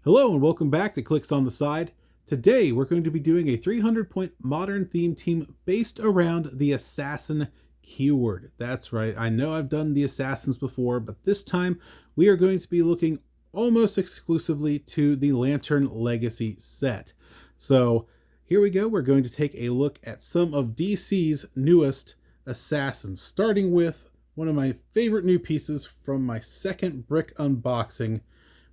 Hello and welcome back to Clicks on the Side. Today we're going to be doing a 300-point modern theme team based around the assassin keyword. That's right, I know I've done the assassins before, but this time we are going to be looking almost exclusively to the Lantern Legacy set. So here we go, we're going to take a look at some of DC's newest assassins, starting with one of my favorite new pieces from my second brick unboxing.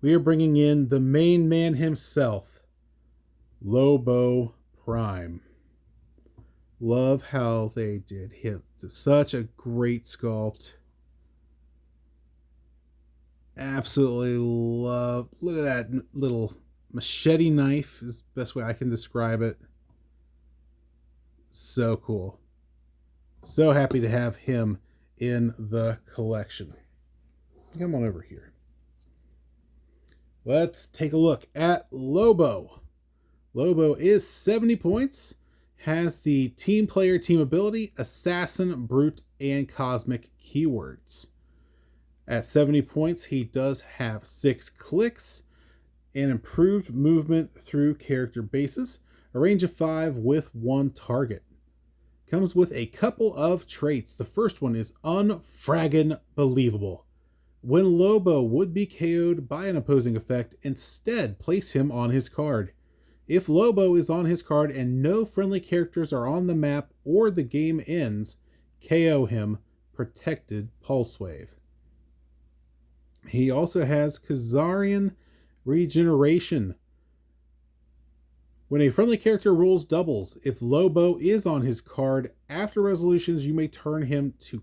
We are bringing in the main man himself, Lobo Prime. Love how they did him. Such a great sculpt. Absolutely love. Look at that little machete knife is the best way I can describe it. So cool. So happy to have him in the collection. Come on over here. Let's take a look at Lobo. Lobo is 70 points, has the team player team ability, assassin, brute, and cosmic keywords. At 70 points, he does have 6 clicks and improved movement through character bases, a range of 5 with 1 target. Comes with a couple of traits. The first one is unfraggin' believable. When Lobo would be KO'd by an opposing effect, instead place him on his card. If Lobo is on his card and no friendly characters are on the map or the game ends, KO him, protected pulse wave. He also has Khazarian regeneration. When a friendly character rolls doubles, if Lobo is on his card, after resolutions you may turn him to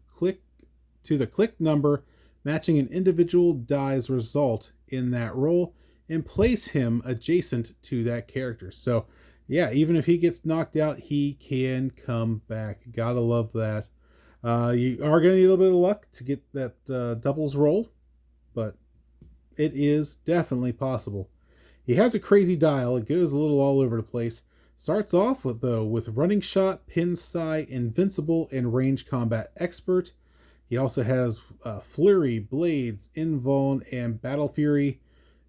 the click number matching an individual die's result in that roll, and place him adjacent to that character. So, yeah, even if he gets knocked out, he can come back. Gotta love that. You are going to need a little bit of luck to get that doubles roll, but it is definitely possible. He has a crazy dial. It goes a little all over the place. Starts off with running shot, pin sai, invincible, and range combat expert. He also has Flurry, Blades, Invuln, and Battle Fury.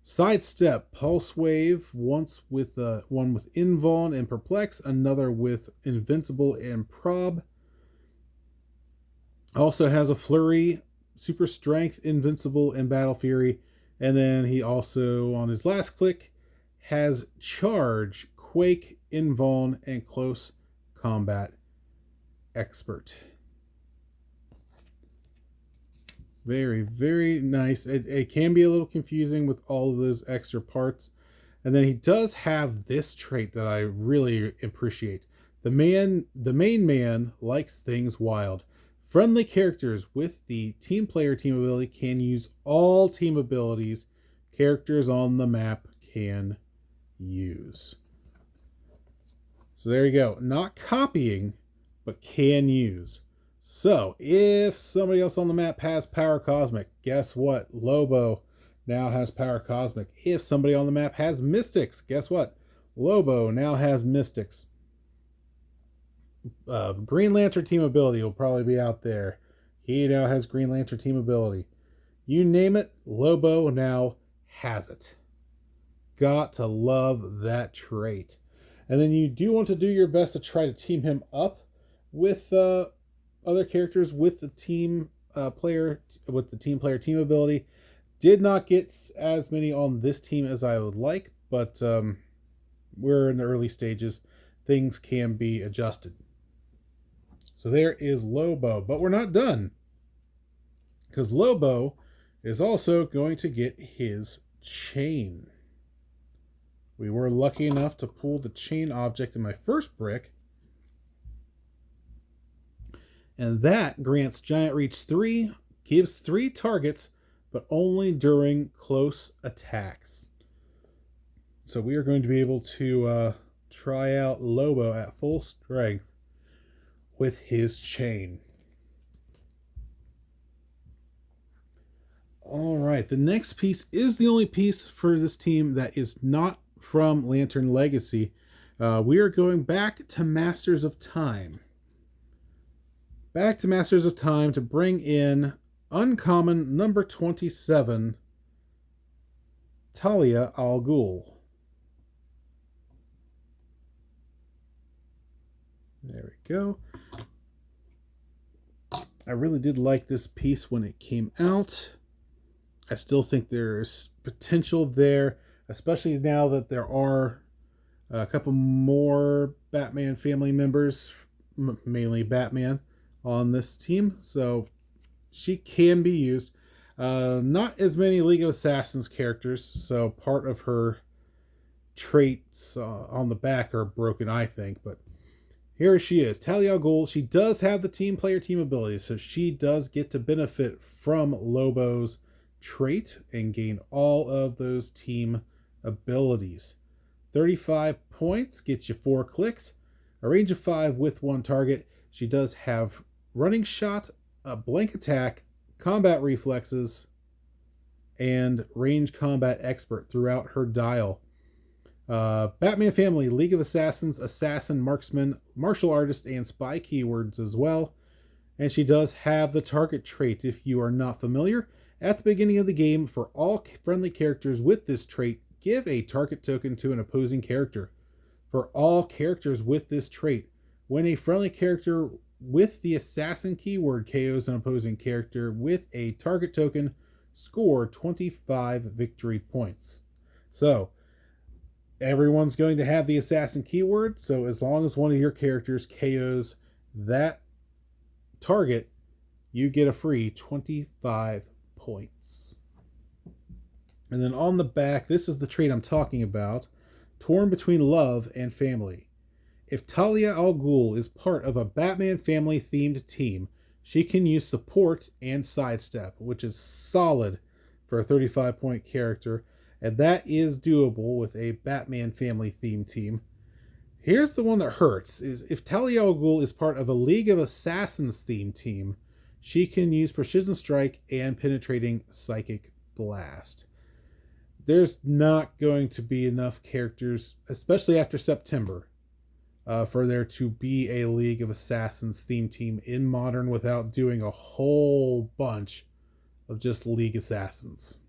Sidestep, Pulse Wave, one with Invuln and Perplex, another with Invincible and Prob. Also has a Flurry, Super Strength, Invincible, and Battle Fury. And then he also, on his last click, has Charge, Quake, Invuln, and Close Combat Expert. Very, very nice. It can be a little confusing with all of those extra parts. And then he does have this trait that I really appreciate. The main man likes things wild. Friendly characters with the team player team ability can use all team abilities characters on the map can use. So there you go. Not copying, but can use. So, if somebody else on the map has Power Cosmic, guess what? Lobo now has Power Cosmic. If somebody on the map has Mystics, guess what? Lobo now has Mystics. Green Lantern team ability will probably be out there. He now has Green Lantern team ability. You name it, Lobo now has it. Got to love that trait. And then you do want to do your best to try to team him up with other characters with the team player team ability. Did not get as many on this team as I would like, but we're in the early stages. Things can be adjusted. So there is Lobo, but we're not done, because Lobo is also going to get his chain. We were lucky enough to pull the chain object in my first brick, and that grants Giant Reach 3, gives 3 targets, but only during close attacks. So we are going to be able to try out Lobo at full strength with his chain. All right, the next piece is the only piece for this team that is not from Lantern Legacy. We are going back to Masters of Time. Back to Masters of Time to bring in uncommon number 27, Talia al Ghul. There we go. I really did like this piece when it came out. I still think there's potential there, especially now that there are a couple more Batman family members, mainly Batman, on this team. So she can be used. Not as many League of Assassins characters, so part of her traits on the back are broken, I think. But here she is, Talia al Ghul. She does have the team player team abilities, so she does get to benefit from Lobo's trait and gain all of those team abilities. 35 points gets you 4 clicks, a range of 5 with 1 target. She does have running shot, a blank attack, combat reflexes, and range combat expert throughout her dial. Batman family, League of Assassins, assassin, marksman, martial artist, and spy keywords as well. And she does have the target trait. If you are not familiar, at the beginning of the game, for all friendly characters with this trait, give a target token to an opposing character. For all characters with this trait, when a friendly character with the assassin keyword KOs an opposing character with a target token, score 25 victory points. So everyone's going to have the assassin keyword, so as long as one of your characters KOs that target, you get a free 25 points. And then on the back, this is the trait I'm talking about, torn between love and family. If Talia al Ghul is part of a Batman family themed team, she can use support and sidestep, which is solid for a 35-point character, and that is doable with a Batman family themed team. Here's the one that hurts, is if Talia al Ghul is part of a League of Assassins themed team, she can use Precision Strike and Penetrating Psychic Blast. There's not going to be enough characters, especially after September, for there to be a League of Assassins theme team in Modern without doing a whole bunch of just League Assassins.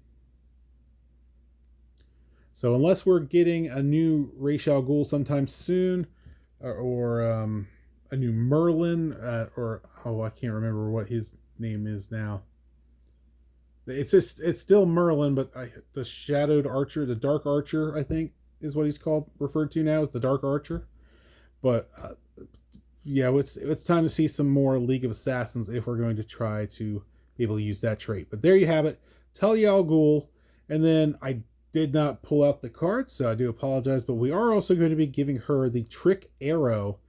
So unless we're getting a new Ra's al Ghul sometime soon, or a new Merlin, I can't remember what his name is now. It's still Merlin, but the Shadowed Archer, the Dark Archer, I think is what he's referred to now as the Dark Archer. But yeah, it's time to see some more League of Assassins if we're going to try to be able to use that trait. But there you have it, Talia al Ghul. And then I did not pull out the cards, so I do apologize, but we are also going to be giving her the Trick Arrow,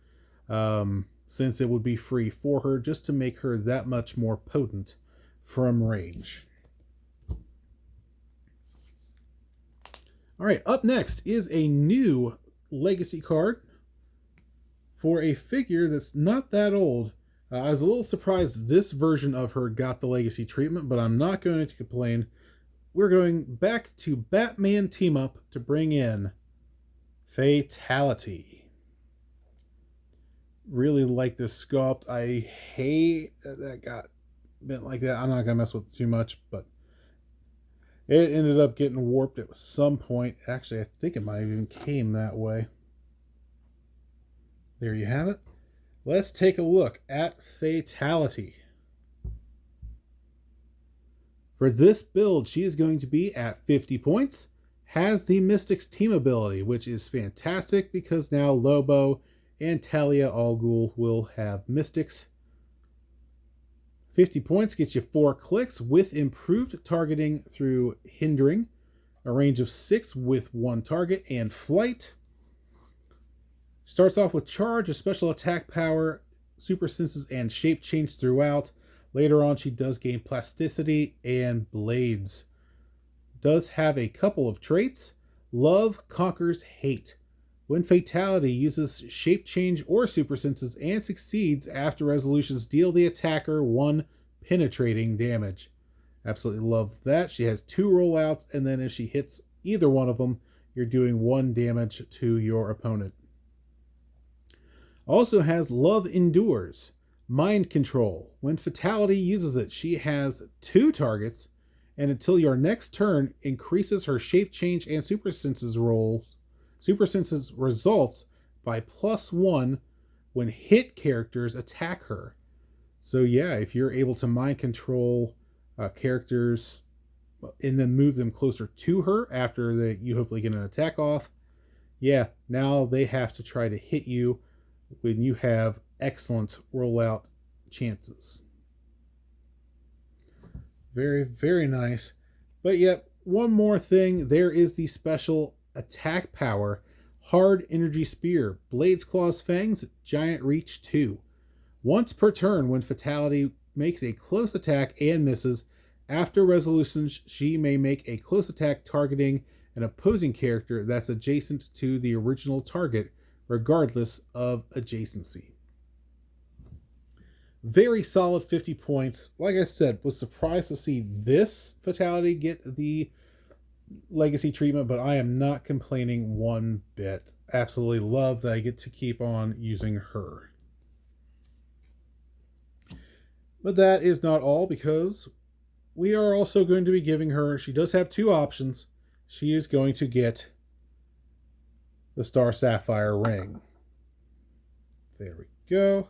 since it would be free for her, just to make her that much more potent from range. All right, up next is a new Legacy card for a figure that's not that old. I was a little surprised this version of her got the Legacy treatment, but I'm not going to complain. We're going back to Batman Team Up to bring in Fatality. Really like this sculpt. I hate that got bent like that. I'm not going to mess with it too much, but it ended up getting warped at some point. Actually, I think it might have even came that way. There you have it. Let's take a look at Fatality. For this build, she is going to be at 50 points, has the Mystics team ability, which is fantastic because now Lobo and Talia al Ghul will have Mystics. 50 points gets you 4 clicks with improved targeting through Hindering, a range of 6 with 1 target, and Flight. Starts off with Charge, a special attack power, super senses, and shape change throughout. Later on, she does gain Plasticity and Blades. Does have a couple of traits. Love conquers hate. When Fatality uses shape change or super senses and succeeds after resolutions, deal the attacker 1 penetrating damage. Absolutely love that. She has 2 rollouts, and then if she hits either one of them, you're doing 1 damage to your opponent. Also has Love Endures. Mind Control. When Fatality uses it, she has 2 targets and until your next turn increases her shape change and super senses results by +1 when hit characters attack her. So yeah, if you're able to mind control characters and then move them closer to her after you hopefully get an attack off, yeah, now they have to try to hit you when you have excellent rollout chances. Very, very nice. But yet, one more thing, there is the special attack power, Hard Energy Spear, Blades, Claws, Fangs, Giant Reach 2. Once per turn, when Fatality makes a close attack and misses, after resolutions, she may make a close attack targeting an opposing character that's adjacent to the original target, regardless of adjacency. Very solid 50 points. Like I said, was surprised to see this Fatality get the legacy treatment, but I am not complaining one bit. Absolutely love that I get to keep on using her. But that is not all, because we are also going to be giving her, she does have 2 options. She is going to get the Star Sapphire ring. There we go.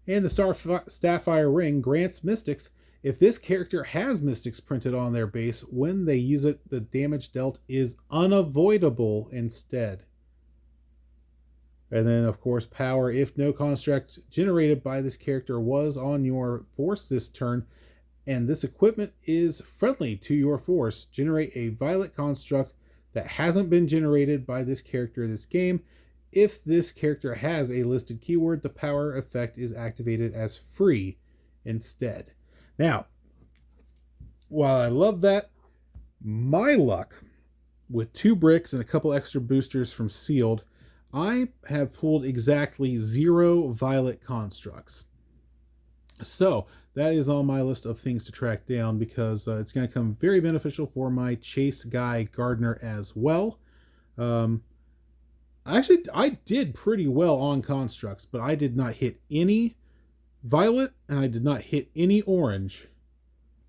And the Star Sapphire ring grants Mystics. If this character has Mystics printed on their base, when they use it, the damage dealt is unavoidable instead. And then, of course, power. If no construct generated by this character was on your force this turn, and this equipment is friendly to your force, generate a violet construct that hasn't been generated by this character this game. If this character has a listed keyword, the power effect is activated as free instead. Now, while I love that, my luck with 2 bricks and a couple extra boosters from Sealed, I have pulled exactly 0 violet constructs. So that is on my list of things to track down, because it's going to come very beneficial for my Chase Guy Gardener as well. Actually, I did pretty well on constructs, but I did not hit any violet and I did not hit any orange.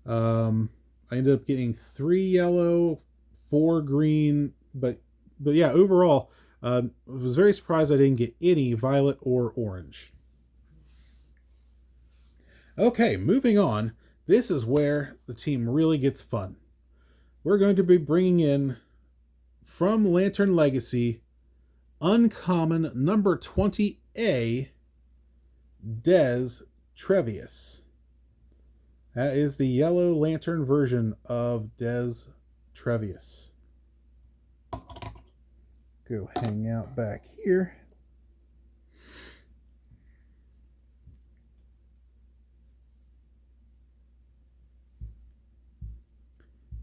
I ended up getting 3 yellow, 4 green, but yeah, overall, I was very surprised I didn't get any violet or orange. Okay, moving on. This is where the team really gets fun. We're going to be bringing in, from Lantern Legacy, uncommon number 20A, Dez Trevous. That is the Yellow Lantern version of Dez Trevous. Go hang out back here.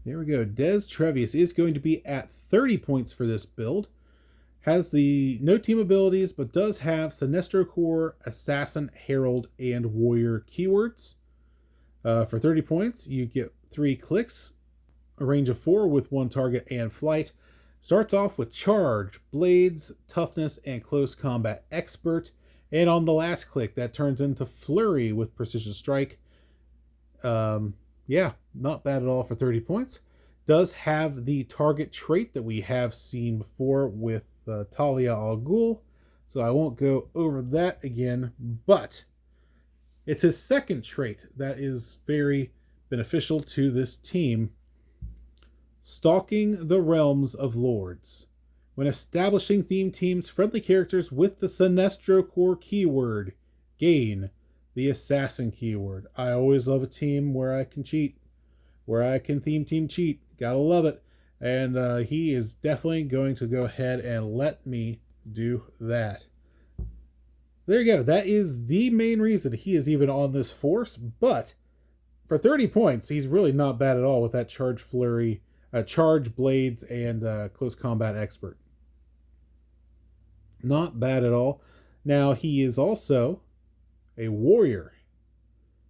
There we go. Dez Trevous is going to be at 30 points for this build. Has the no team abilities, but does have Sinestro Core, Assassin, Herald, and Warrior keywords. For 30 points, you get 3 clicks, a range of 4 with 1 target, and flight. Starts off with Charge, Blades, Toughness, and Close Combat Expert. And on the last click, that turns into Flurry with Precision Strike. Yeah, not bad at all for 30 points. Does have the target trait that we have seen before with Talia al Ghul, so I won't go over that again, but it's his second trait that is very beneficial to this team. Stalking the Realms of Lords. When establishing theme teams, friendly characters with the Sinestro Core keyword gain the Assassin keyword. I always love a team where I can cheat, where I can theme team cheat. Gotta love it. And he is definitely going to go ahead and let me do that. There you go. That is the main reason he is even on this force. But for 30 points, he's really not bad at all with that Charge Flurry, Charge Blades, and Close Combat Expert. Not bad at all. Now, he is also a warrior.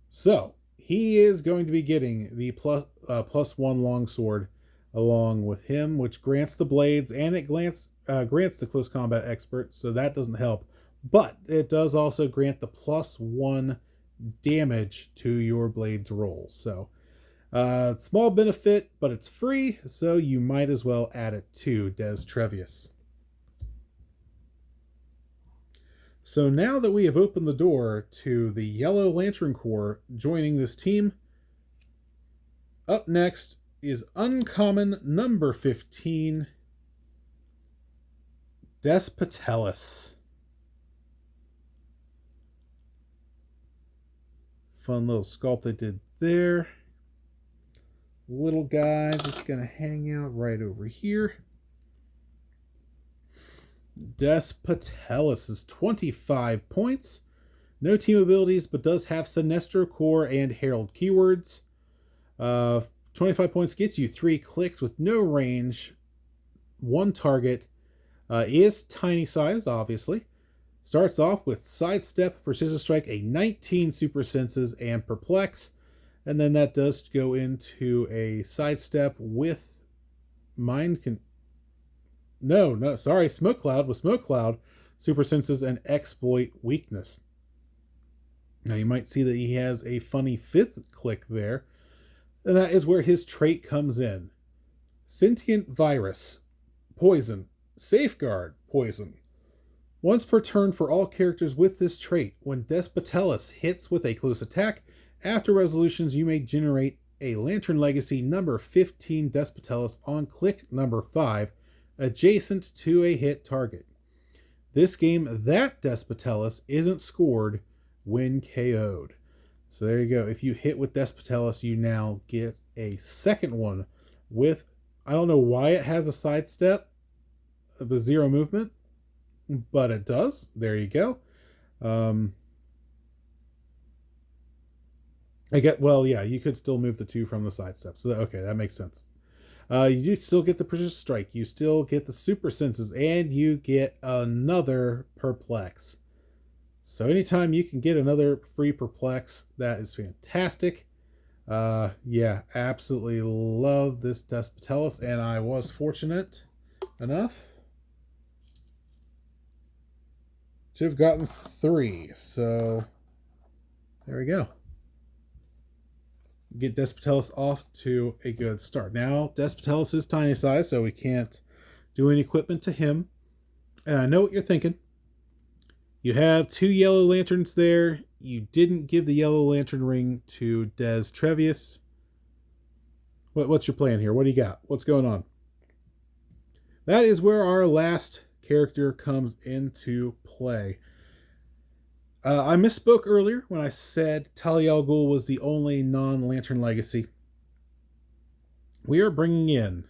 So, he is going to be getting the +1 longsword along with him, which grants the blades, and it grants the Close Combat Expert, so that doesn't help. But it does also grant the +1 damage to your blades roll. So, Small benefit, but it's free, so you might as well add it to Dez Trevous. So now that we have opened the door to the Yellow Lantern Corps joining this team, up next is uncommon number 15, Despotellis. Fun little sculpt they did there. Little guy just going to hang out right over here. Despotellis is 25 points. No team abilities, but does have Sinestro Core and Herald keywords. 25 points gets you 3 clicks with no range, 1 target. Is tiny size, obviously. Starts off with Sidestep, Precision Strike, a 19 Super Senses, and Perplex. And then that does go into a Sidestep with Smoke Cloud with Smoke Cloud, Super Senses, and Exploit Weakness. Now you might see that he has a funny 5th click there, and that is where his trait comes in. Sentient Virus, Poison, Safeguard, Poison. Once per turn for all characters with this trait, when Despotellis hits with a close attack, after resolutions you may generate a Lantern Legacy number 15 Despotellis on click number 5, adjacent to a hit target. This game, that Despotellis isn't scored when KO'd. So there you go. If you hit with Despotellis, you now get a second one with, I don't know why it has a sidestep, the 0 movement, but it does. There you go. You could still move the 2 from the sidestep. So, okay, that makes sense. You still get the Precision Strike. You still get the Super Senses, and you get another Perplex. So anytime you can get another free Perplex, that is fantastic. Absolutely love this Despotellis, and I was fortunate enough to have gotten 3. So there we go. Get Despotellis off to a good start. Now, Despotellis is tiny size, so we can't do any equipment to him. And I know what you're thinking. You have 2 yellow lanterns there. You didn't give the yellow lantern ring to Dez Trevous. What's your plan here? What do you got? What's going on? That is where our last character comes into play. I misspoke earlier when I said Talia al Ghul was the only non-Lantern Legacy. We are bringing in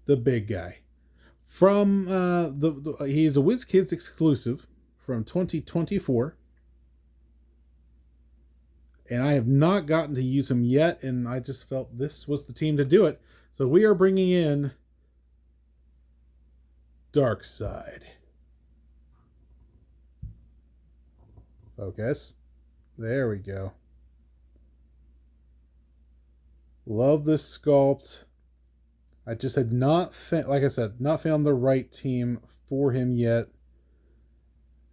the big guy. From he's a WizKids exclusive from 2024. And I have not gotten to use him yet, and I just felt this was the team to do it. So we are bringing in Darkseid. Focus. There we go. Love this sculpt. I just had not found the right team for him yet.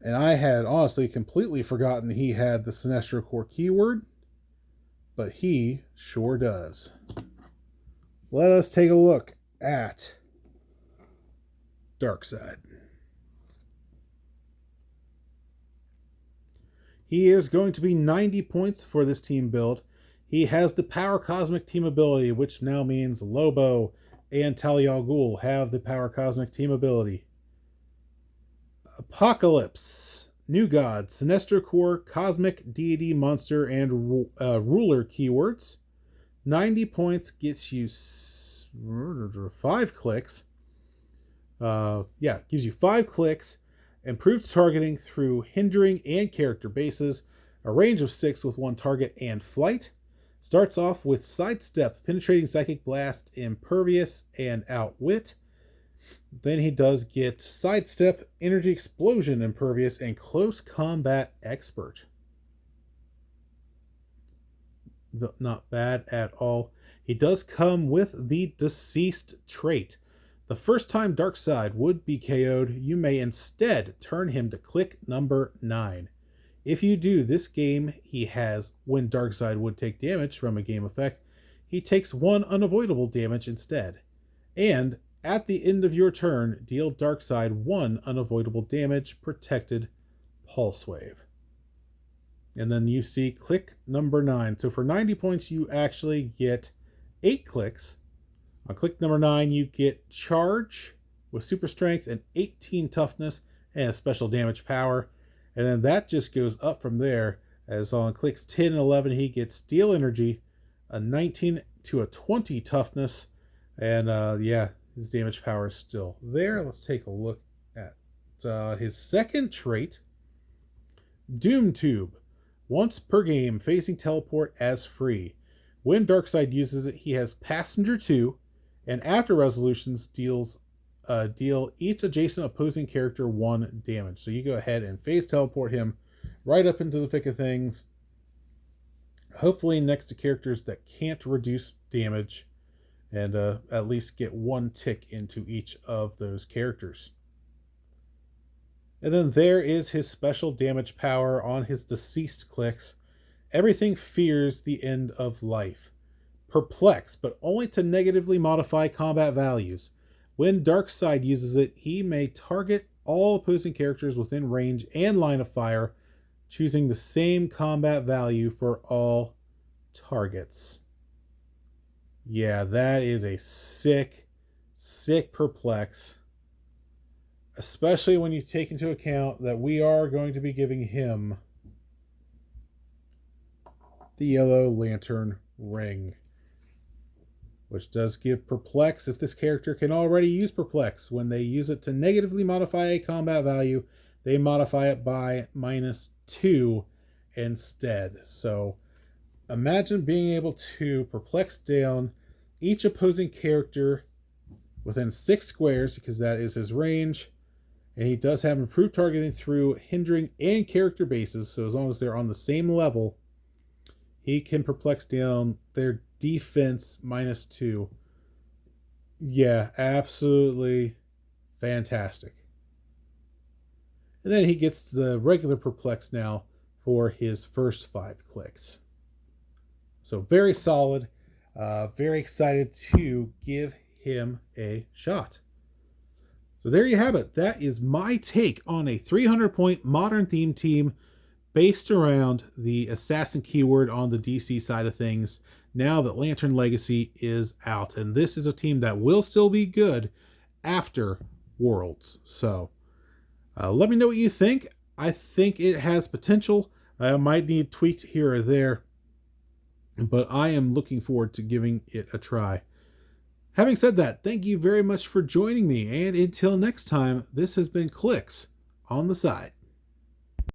And I had honestly completely forgotten he had the Sinestro Core keyword. But he sure does. Let us take a look at Darkseid. He is going to be 90 points for this team build. He has the Power Cosmic team ability, which now means Lobo and Talia al Ghul have the Power Cosmic team ability. Apocalypse, New God, Sinestro Core, Cosmic, Deity, Monster, and Ruler keywords. 90 points gets you 5 clicks. Gives you 5 clicks. Improved targeting through hindering and character bases, a range of 6 with 1 target, and flight. Starts off with Sidestep, Penetrating Psychic Blast, Impervious, and Outwit. Then he does get Sidestep, Energy Explosion, Impervious, and Close Combat Expert. Not bad at all. He does come with the Deceased trait. The first time Darkseid would be KO'd, you may instead turn him to click number 9. If you do, this game he has, when Darkseid would take damage from a game effect, he takes 1 unavoidable damage instead. And at the end of your turn, deal Darkseid 1 unavoidable damage, protected Pulse Wave. And then you see click number 9. So for 90 points, you actually get 8 clicks. On click number 9, you get Charge with Super Strength and 18 Toughness and a special damage power. And then that just goes up from there, as on clicks 10 and 11, he gets Steel Energy, a 19 to a 20 Toughness, and yeah, his damage power is still there. Let's take a look at his second trait, Doom Tube. Once per game, facing teleport as free. When Darkseid uses it, he has Passenger 2, and after resolutions deal each adjacent opposing character 1 damage. So you go ahead and phase teleport him right up into the thick of things, hopefully next to characters that can't reduce damage, and at least get 1 tick into each of those characters. And then there is his special damage power on his deceased clicks. Everything fears the end of life. Perplex, but only to negatively modify combat values. When Darkseid uses it, he may target all opposing characters within range and line of fire, choosing the same combat value for all targets. Yeah, that is a sick Perplex. Especially when you take into account that we are going to be giving him the Yellow Lantern Ring, which does give Perplex if this character can already use Perplex. When they use it to negatively modify a combat value, they modify it by -2 instead. So imagine being able to Perplex down each opposing character within 6 squares, because that is his range. And he does have improved targeting through hindering and character bases, so as long as they're on the same level, he can Perplex down their defense -2. Yeah, absolutely fantastic. And then he gets the regular Perplex now for his first 5 clicks. So very solid. Very excited to give him a shot. So there you have it. That is my take on a 300-point modern theme team based around the assassin keyword on the DC side of things, now that Lantern Legacy is out. And this is a team that will still be good after Worlds. So let me know what you think. I think it has potential. I might need tweaks here or there, but I am looking forward to giving it a try. Having said that, thank you very much for joining me, and until next time, this has been Clicks on the Side.